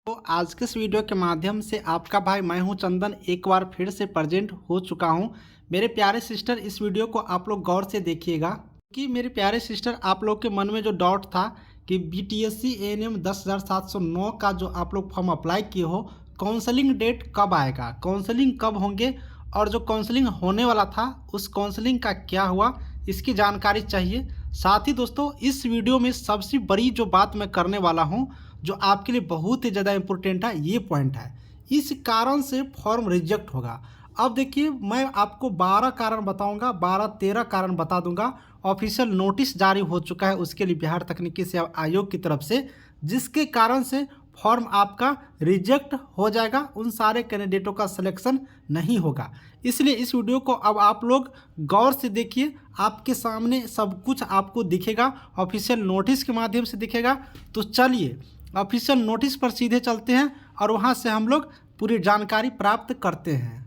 तो आज के इस वीडियो के माध्यम से आपका भाई मैं हूं चंदन एक बार फिर से प्रेजेंट हो चुका हूं। मेरे प्यारे सिस्टर, इस वीडियो को आप लोग गौर से देखिएगा कि मेरे प्यारे सिस्टर, आप लोग के मन में जो डाउट था कि बीटीएससी एएनएम 10,709 का जो आप लोग फॉर्म अप्लाई किए हो, काउंसलिंग डेट कब आएगा, काउंसलिंग कब होंगे और जो काउंसलिंग होने वाला था उस काउंसलिंग का क्या हुआ, इसकी जानकारी चाहिए। साथ ही दोस्तों, इस वीडियो में सबसे बड़ी जो बात मैं करने वाला हूं, जो आपके लिए बहुत ही ज़्यादा इम्पोर्टेंट है, ये पॉइंट है, इस कारण से फॉर्म रिजेक्ट होगा। अब देखिए, मैं आपको 12 कारण बताऊंगा, 12-13 कारण बता दूंगा। ऑफिशियल नोटिस जारी हो चुका है उसके लिए बिहार तकनीकी सेवा आयोग की तरफ से, जिसके कारण से फॉर्म आपका रिजेक्ट हो जाएगा, उन सारे कैंडिडेटों का सिलेक्शन नहीं होगा। इसलिए इस वीडियो को अब आप लोग गौर से देखिए, आपके सामने सब कुछ आपको दिखेगा, ऑफिशियल नोटिस के माध्यम से दिखेगा। तो चलिए ऑफिशियल नोटिस पर सीधे चलते हैं और वहां से हम लोग पूरी जानकारी प्राप्त करते हैं।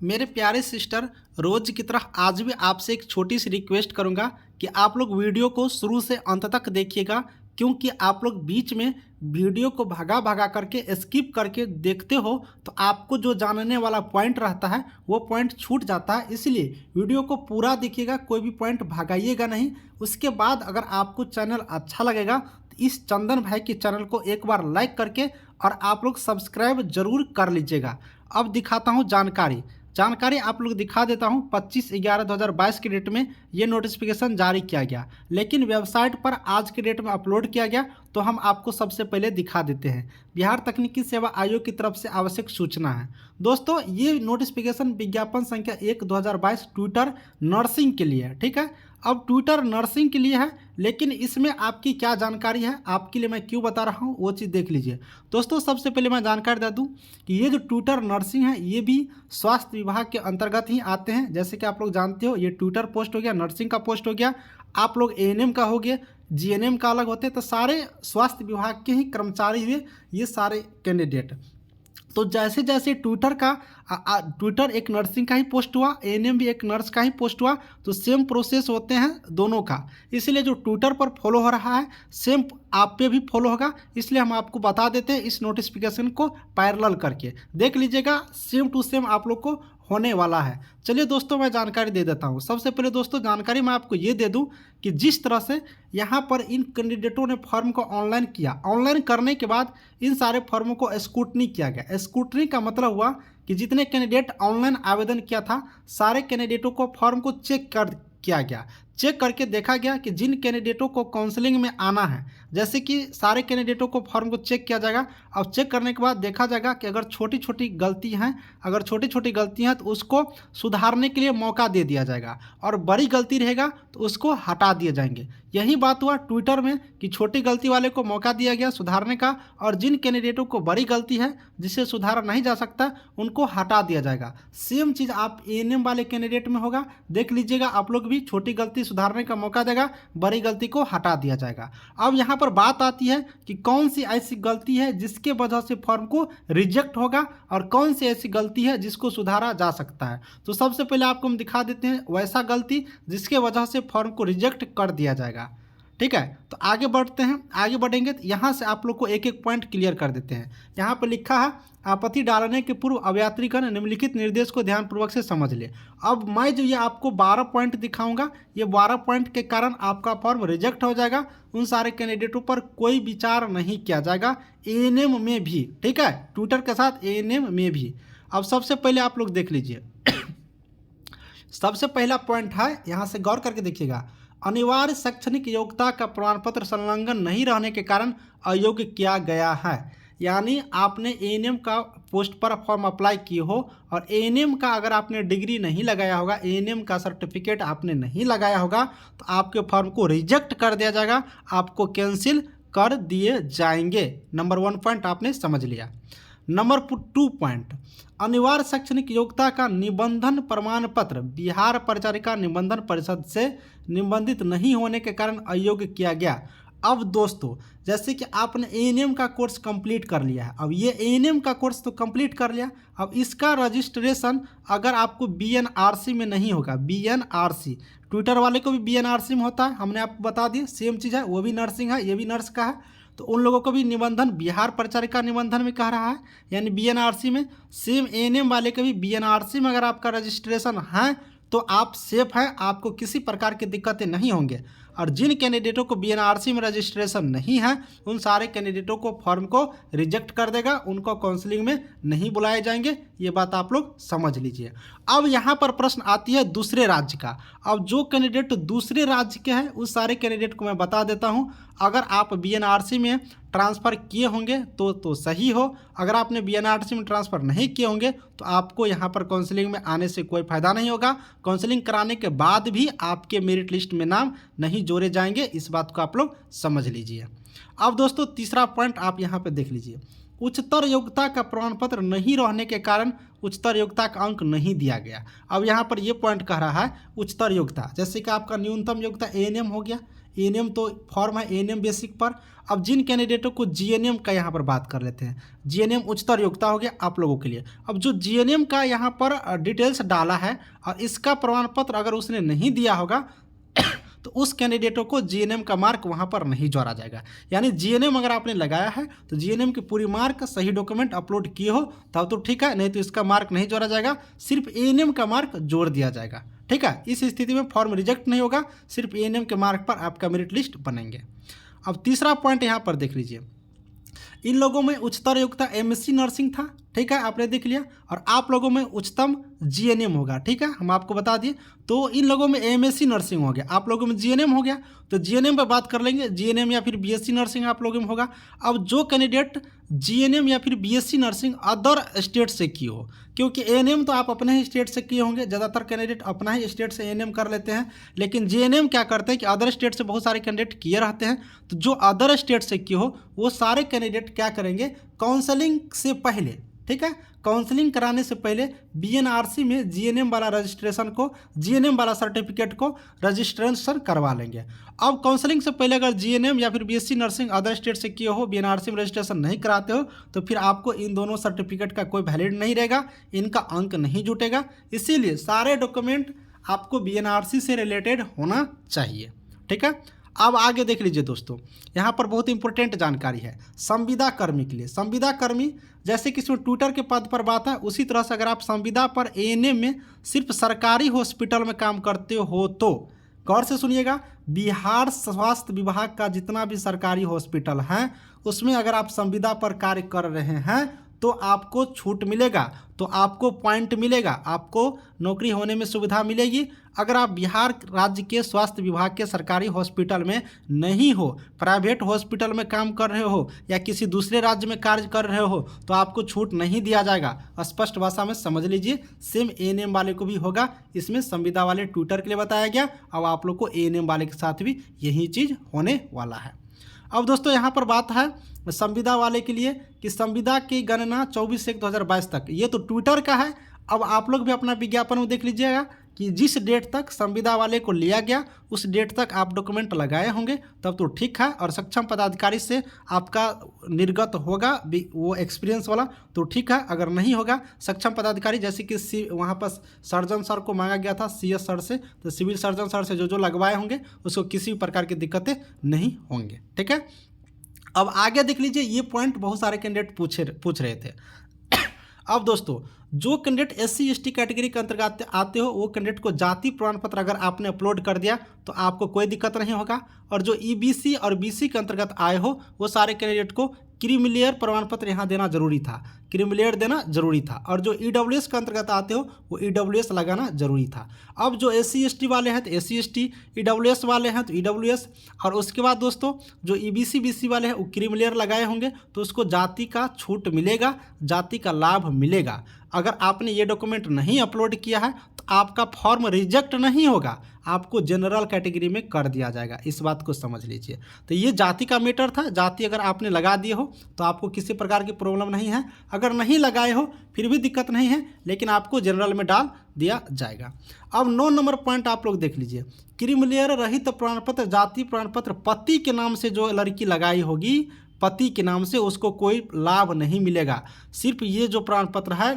मेरे प्यारे सिस्टर, रोज की तरह आज भी आपसे एक छोटी सी रिक्वेस्ट करूंगा कि आप लोग वीडियो को शुरू से अंत तक देखिएगा, क्योंकि आप लोग बीच में वीडियो को भगा भगा करके स्किप करके देखते हो तो आपको जो जानने वाला पॉइंट रहता है वो पॉइंट छूट जाता है। इसलिए वीडियो को पूरा देखिएगा, कोई भी पॉइंट भगाइएगा नहीं। उसके बाद अगर आपको चैनल अच्छा लगेगा तो इस चंदन भाई के चैनल को एक बार लाइक करके और आप लोग सब्सक्राइब जरूर कर लीजिएगा। अब दिखाता हूँ जानकारी आप लोग दिखा देता हूं। 25/11/2022 के डेट में ये नोटिफिकेशन जारी किया गया, लेकिन वेबसाइट पर आज के डेट में अपलोड किया गया, तो हम आपको सबसे पहले दिखा देते हैं। बिहार तकनीकी सेवा आयोग की तरफ से आवश्यक सूचना है। दोस्तों, ये नोटिफिकेशन विज्ञापन संख्या 1/2022 ट्विटर नर्सिंग के लिए है, ठीक है। अब ट्विटर नर्सिंग के लिए है, लेकिन इसमें आपकी क्या जानकारी है, आपके लिए मैं क्यों बता रहा हूँ वो चीज़ देख लीजिए। दोस्तों, सबसे पहले मैं जानकारी दे दूँ कि ये जो ट्विटर नर्सिंग है ये भी स्वास्थ्य विभाग के अंतर्गत ही आते हैं। जैसे कि आप लोग जानते हो, ये ट्विटर पोस्ट हो गया, नर्सिंग का पोस्ट हो गया, आप लोग एएनएम का हो गया, जीएनएम का अलग होते हैं, तो सारे स्वास्थ्य विभाग के ही कर्मचारी हुए ये सारे कैंडिडेट। तो जैसे जैसे ट्विटर एक नर्सिंग का ही पोस्ट हुआ, एएनएम भी एक नर्स का ही पोस्ट हुआ, तो सेम प्रोसेस होते हैं दोनों का। इसलिए जो ट्विटर पर फॉलो हो रहा है सेम आप पे भी फॉलो होगा, इसलिए हम आपको बता देते हैं इस नोटिफिकेशन को पैरेलल करके देख लीजिएगा, सेम टू सेम आप लोग को होने वाला है। चलिए दोस्तों, मैं जानकारी दे देता हूँ। सबसे पहले दोस्तों, जानकारी मैं आपको ये दे दूँ कि जिस तरह से यहाँ पर इन कैंडिडेटों ने फॉर्म को ऑनलाइन किया, ऑनलाइन करने के बाद इन सारे फॉर्मों को स्क्रूटनी किया गया। स्क्रूटनी का मतलब हुआ कि जितने कैंडिडेट ऑनलाइन आवेदन किया था, सारे कैंडिडेटों को फॉर्म को किया गया। चेक करके देखा गया कि जिन कैंडिडेटों को काउंसलिंग में आना है, जैसे कि सारे कैंडिडेटों को फॉर्म को चेक किया जाएगा। और चेक करने के बाद देखा जाएगा कि अगर छोटी छोटी गलती हैं तो उसको सुधारने के लिए मौका दे दिया जाएगा, और बड़ी गलती रहेगा तो उसको हटा दिए जाएंगे। यही बात हुआ ट्विटर में कि छोटी गलती वाले को मौका दिया गया सुधारने का, और जिन कैंडिडेटों को बड़ी गलती है जिसे सुधारा नहीं जा सकता उनको हटा दिया जाएगा। सेम चीज़ आप एएनएम वाले कैंडिडेट में होगा, देख लीजिएगा आप लोग भी, छोटी गलती सुधारने का मौका देगा, बड़ी गलती को हटा दिया जाएगा। अब यहाँ पर बात आती है कि कौन सी ऐसी गलती है जिसके वजह से फॉर्म को रिजेक्ट होगा और कौन सी ऐसी गलती है जिसको सुधारा जा सकता है। तो सबसे पहले आपको हम दिखा देते हैं वैसा गलती जिसके वजह से फॉर्म को रिजेक्ट कर दिया जाएगा, ठीक है। तो आगे बढ़ते हैं, आगे बढ़ेंगे तो यहाँ से आप लोग को एक एक पॉइंट क्लियर कर देते हैं। यहाँ पर लिखा है, आपत्ति डालने के पूर्व अभियात्रीगण निम्नलिखित निर्देश को ध्यानपूर्वक से समझ ले। अब मैं जो ये आपको 12 पॉइंट दिखाऊंगा, ये 12 पॉइंट के कारण आपका फॉर्म रिजेक्ट हो जाएगा। उन सारे कैंडिडेटों पर कोई विचार नहीं किया जाएगा, एएनएम में भी, ठीक है, ट्विटर के साथ एएनएम में भी। अब सबसे पहले आप लोग देख लीजिए, सबसे पहला पॉइंट है, यहाँ से गौर करके देखिएगा, अनिवार्य शैक्षणिक योग्यता का प्रमाण पत्र संलग्न नहीं रहने के कारण अयोग्य किया गया है। यानी आपने एएनएम का पोस्ट पर फॉर्म अप्लाई किए हो और एएनएम का अगर आपने डिग्री नहीं लगाया होगा, एएनएम का सर्टिफिकेट आपने नहीं लगाया होगा, तो आपके फॉर्म को रिजेक्ट कर दिया जाएगा, आपको कैंसिल कर दिए जाएंगे। नंबर 1 पॉइंट आपने समझ लिया। नंबर 2 पॉइंट, अनिवार्य शैक्षणिक योग्यता का निबंधन प्रमाण पत्र बिहार परिचारिका निबंधन परिषद से निबंधित नहीं होने के कारण अयोग्य किया गया। अब दोस्तों, जैसे कि आपने एएनएम का कोर्स कंप्लीट कर लिया है, अब ये एएनएम का कोर्स तो कंप्लीट कर लिया, अब इसका रजिस्ट्रेशन अगर आपको बीएनआरसी में नहीं होगा, बीएनआरसी ट्विटर वाले को भी बीएनआरसी में होता है, हमने आपको बता दिया, सेम चीज़ है, वो भी नर्सिंग है, ये भी नर्स का है। तो उन लोगों को भी निबंधन बिहार परिचारिका निबंधन में कह रहा है, यानी बीएनआरसी में। सेम एएनएम वाले का भी बीएनआरसी में अगर आपका रजिस्ट्रेशन है तो आप सेफ हैं, आपको किसी प्रकार की दिक्कतें नहीं होंगे। और जिन कैंडिडेटों को बीएनआरसी में रजिस्ट्रेशन नहीं है उन सारे कैंडिडेटों को फॉर्म को रिजेक्ट कर देगा, उनको काउंसलिंग में नहीं बुलाए जाएंगे। ये बात आप लोग समझ लीजिए। अब यहाँ पर प्रश्न आती है दूसरे राज्य का। अब जो कैंडिडेट दूसरे राज्य के हैं उस सारे कैंडिडेट को मैं बता देता हूँ। अगर आप बीएनआरसी में ट्रांसफ़र किए होंगे तो सही हो, अगर आपने बीएनआरसी में ट्रांसफ़र नहीं किए होंगे तो आपको यहाँ पर काउंसलिंग में आने से कोई फ़ायदा नहीं होगा। काउंसलिंग कराने के बाद भी आपके मेरिट लिस्ट में नाम नहीं जोड़े जाएंगे, इस बात को आप लोग समझ लीजिए। अब दोस्तों तीसरा पॉइंट आप यहाँ पे देख लीजिए। उच्चतर योग्यता का प्रमाण पत्र नहीं रहने के कारण उच्चतर योग्यता का अंक नहीं दिया गया। अब यहाँ पर ये पॉइंट कह रहा है उच्चतर योग्यता, जैसे कि आपका न्यूनतम योग्यता एएनएम हो गया, एएनएम तो फॉर्म है एएनएम बेसिक पर। अब जिन कैंडिडेटों को जीएनएम का यहाँ पर बात कर लेते हैं, जीएनएम उच्चतर योग्यता हो गया आप लोगों के लिए। अब जो जीएनएम का यहाँ पर डिटेल्स डाला है और इसका प्रमाण पत्र अगर उसने नहीं दिया होगा तो उस कैंडिडेटों को जीएनएम का मार्क वहाँ पर नहीं जोड़ा जाएगा। यानी जीएनएम अगर आपने लगाया है तो जीएनएम की पूरी मार्क सही डॉक्यूमेंट अपलोड किए हो तब तो ठीक है, नहीं तो इसका मार्क नहीं जोड़ा जाएगा, सिर्फ एएनएम का मार्क जोड़ दिया जाएगा। ठीक है, इस स्थिति में फॉर्म रिजेक्ट नहीं होगा, सिर्फ एएनएम के मार्क पर आपका मेरिट लिस्ट बनेंगे। अब तीसरा पॉइंट यहाँ पर देख लीजिए। इन लोगों में उच्चतर योग्यता एमएससी नर्सिंग था, ठीक है, आपने देख लिया, और आप लोगों में उच्चतम जीएनएम होगा। ठीक है, हम आपको बता दिए। तो इन लोगों में एमएससी नर्सिंग हो गया, आप लोगों में जीएनएम हो गया, तो जीएनएम पर बात कर लेंगे। जीएनएम या फिर बीएससी नर्सिंग आप लोगों में होगा। अब जो कैंडिडेट जीएनएम या फिर बीएससी नर्सिंग अदर स्टेट से किए हो, क्योंकि एएनएम तो आप अपने ही स्टेट से किए होंगे, ज़्यादातर कैंडिडेट अपना ही स्टेट से एएनएम कर लेते हैं, लेकिन जीएनएम क्या करते हैं कि अदर स्टेट से बहुत सारे कैंडिडेट किए रहते हैं। तो जो अदर स्टेट से किए हो वो सारे कैंडिडेट क्या करेंगे, काउंसलिंग से पहले, ठीक है, काउंसलिंग कराने से पहले बीएनआरसी में जीएनएम वाला रजिस्ट्रेशन को, जीएनएम वाला सर्टिफिकेट को रजिस्ट्रेशन करवा लेंगे। अब काउंसलिंग से पहले अगर जीएनएम या फिर बीएससी नर्सिंग अदर स्टेट से किए हो, बीएनआरसी में रजिस्ट्रेशन नहीं कराते हो, तो फिर आपको इन दोनों सर्टिफिकेट का कोई वैलिड नहीं रहेगा, इनका अंक नहीं जुटेगा। इसीलिए सारे डॉक्यूमेंट आपको बीएनआरसी से रिलेटेड होना चाहिए। ठीक है, अब आगे देख लीजिए दोस्तों, यहाँ पर बहुत इंपॉर्टेंट जानकारी है संविदा कर्मी के लिए। संविदा कर्मी जैसे कि इसमें ट्विटर के पद पर बात है, उसी तरह से अगर आप संविदा पर एएनएम में सिर्फ सरकारी हॉस्पिटल में काम करते हो तो गौर से सुनिएगा, बिहार स्वास्थ्य विभाग का जितना भी सरकारी हॉस्पिटल है उसमें अगर आप संविदा पर कार्य कर रहे हैं तो आपको छूट मिलेगा, तो आपको पॉइंट मिलेगा, आपको नौकरी होने में सुविधा मिलेगी। अगर आप बिहार राज्य के स्वास्थ्य विभाग के सरकारी हॉस्पिटल में नहीं हो, प्राइवेट हॉस्पिटल में काम कर रहे हो या किसी दूसरे राज्य में कार्य कर रहे हो तो आपको छूट नहीं दिया जाएगा। स्पष्ट भाषा में समझ लीजिए, सेम एएनएम वाले को भी होगा। इसमें संविदा वाले ट्विटर के लिए बताया गया, अब आप लोग को एएनएम वाले के साथ भी यही चीज़ होने वाला है। अब दोस्तों यहाँ पर बात है संविदा वाले के लिए कि संविदा की गणना 24/1/2022 तक, ये तो ट्विटर का है। अब आप लोग भी अपना विज्ञापन में देख लीजिएगा कि जिस डेट तक संविदा वाले को लिया गया उस डेट तक आप डॉक्यूमेंट लगाए होंगे तब तो ठीक है, और सक्षम पदाधिकारी से आपका निर्गत होगा वो एक्सपीरियंस वाला तो ठीक है। अगर नहीं होगा सक्षम पदाधिकारी, जैसे कि वहाँ पर सर्जन सर को मांगा गया था सीएस सर से, तो सिविल सर्जन सर से जो लगवाए होंगे उसको किसी भी प्रकार की दिक्कतें नहीं होंगे। ठीक है, अब आगे देख लीजिए, ये पॉइंट बहुत सारे कैंडिडेट पूछ रहे थे। अब दोस्तों जो कैंडिडेट SC ST कैटेगरी के अंतर्गत आते हो वो कैंडिडेट को जाति प्रमाण पत्र अगर आपने अपलोड कर दिया तो आपको कोई दिक्कत नहीं होगा, और जो EBC और BC के अंतर्गत आए हो वो सारे कैंडिडेट को क्रीमिलेयर प्रमाण पत्र यहाँ देना जरूरी था, क्रीमिलेयर देना जरूरी था, और जो EWS के अंतर्गत आते हो वो EWS लगाना जरूरी था। अब जो SC ST वाले हैं तो SC ST, EWS वाले हैं तो EWS, और उसके बाद दोस्तों जो EBC BC वाले हैं वो क्रीमिलेयर लगाए होंगे तो उसको जाति का छूट मिलेगा, जाति का लाभ मिलेगा। अगर आपने ये डॉक्यूमेंट नहीं अपलोड किया है तो आपका फॉर्म रिजेक्ट नहीं होगा, आपको जनरल कैटेगरी में कर दिया जाएगा, इस बात को समझ लीजिए। तो ये जाति का मैटर था, जाति अगर आपने लगा दिए हो तो आपको किसी प्रकार की प्रॉब्लम नहीं है, अगर नहीं लगाए हो फिर भी दिक्कत नहीं है, लेकिन आपको जनरल में डाल दिया जाएगा। अब 9 नंबर पॉइंट आप लोग देख लीजिए, क्रीमिलेयर रहित प्रमाण पत्र, जाति प्रमाण पत्र पति के नाम से जो लड़की लगाई होगी, पति के नाम से उसको कोई लाभ नहीं मिलेगा। सिर्फ ये जो प्रमाण पत्र है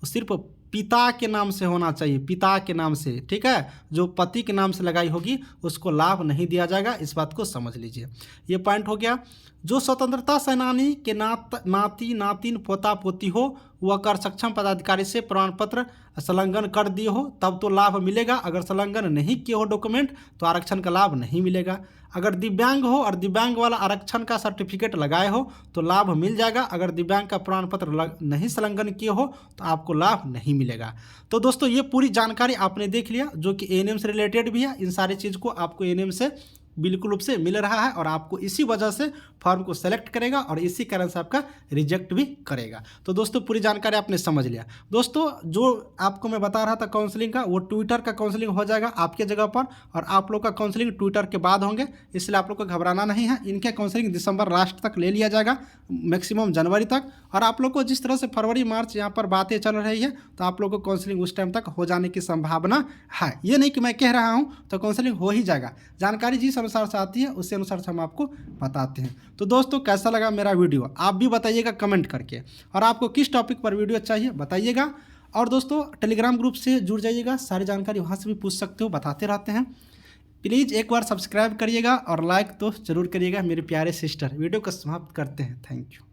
सिर्फ पिता के नाम से होना चाहिए, पिता के नाम से, ठीक है। जो पति के नाम से लगाई होगी उसको लाभ नहीं दिया जाएगा, इस बात को समझ लीजिए। ये पॉइंट हो गया। जो स्वतंत्रता सेनानी के नाती नातिन पोता पोती हो वह कर सक्षम पदाधिकारी से प्रमाण पत्र संलग्न कर दिए हो तब तो लाभ मिलेगा। अगर संलग्न नहीं किए हो डॉक्यूमेंट तो आरक्षण का लाभ नहीं मिलेगा। अगर दिव्यांग हो और दिव्यांग वाला आरक्षण का सर्टिफिकेट लगाए हो तो लाभ मिल जाएगा। अगर दिव्यांग का प्रमाण पत्र नहीं संलग्न किए हो तो आपको लाभ नहीं मिलेगा। तो दोस्तों ये पूरी जानकारी आपने देख लिया, जो कि एएनएम से रिलेटेड भी है। इन सारी चीज़ को आपको एएनएम से बिल्कुल रूप से मिल रहा है और आपको इसी वजह से फॉर्म को सेलेक्ट करेगा और इसी कारण से आपका रिजेक्ट भी करेगा। तो दोस्तों पूरी जानकारी आपने समझ लिया। दोस्तों जो आपको मैं बता रहा था काउंसलिंग का, वो ट्विटर का काउंसलिंग हो जाएगा आपके जगह पर, और आप लोग का काउंसलिंग ट्विटर के बाद होंगे, इसलिए आप लोग को घबराना नहीं है। इनके काउंसलिंग दिसंबर लास्ट तक ले लिया जाएगा, मैक्सिमम जनवरी तक। और आप लोग को जिस तरह से फरवरी मार्च यहाँ पर बातें चल रही है तो आप लोग को काउंसलिंग उस टाइम तक हो जाने की संभावना है। ये नहीं कि मैं कह रहा हूँ, तो काउंसलिंग हो ही जाएगा। जानकारी जिस अनुसार से आती है उसी अनुसार से हम आपको बताते हैं। तो दोस्तों कैसा लगा मेरा वीडियो आप भी बताइएगा कमेंट करके, और आपको किस टॉपिक पर वीडियो चाहिए बताइएगा। और दोस्तों टेलीग्राम ग्रुप से जुड़ जाइएगा, सारी जानकारी वहाँ से भी पूछ सकते हो, बताते रहते हैं। प्लीज़ एक बार सब्सक्राइब करिएगा और लाइक तो ज़रूर करिएगा मेरे प्यारे सिस्टर। वीडियो को समाप्त करते हैं। Thank you.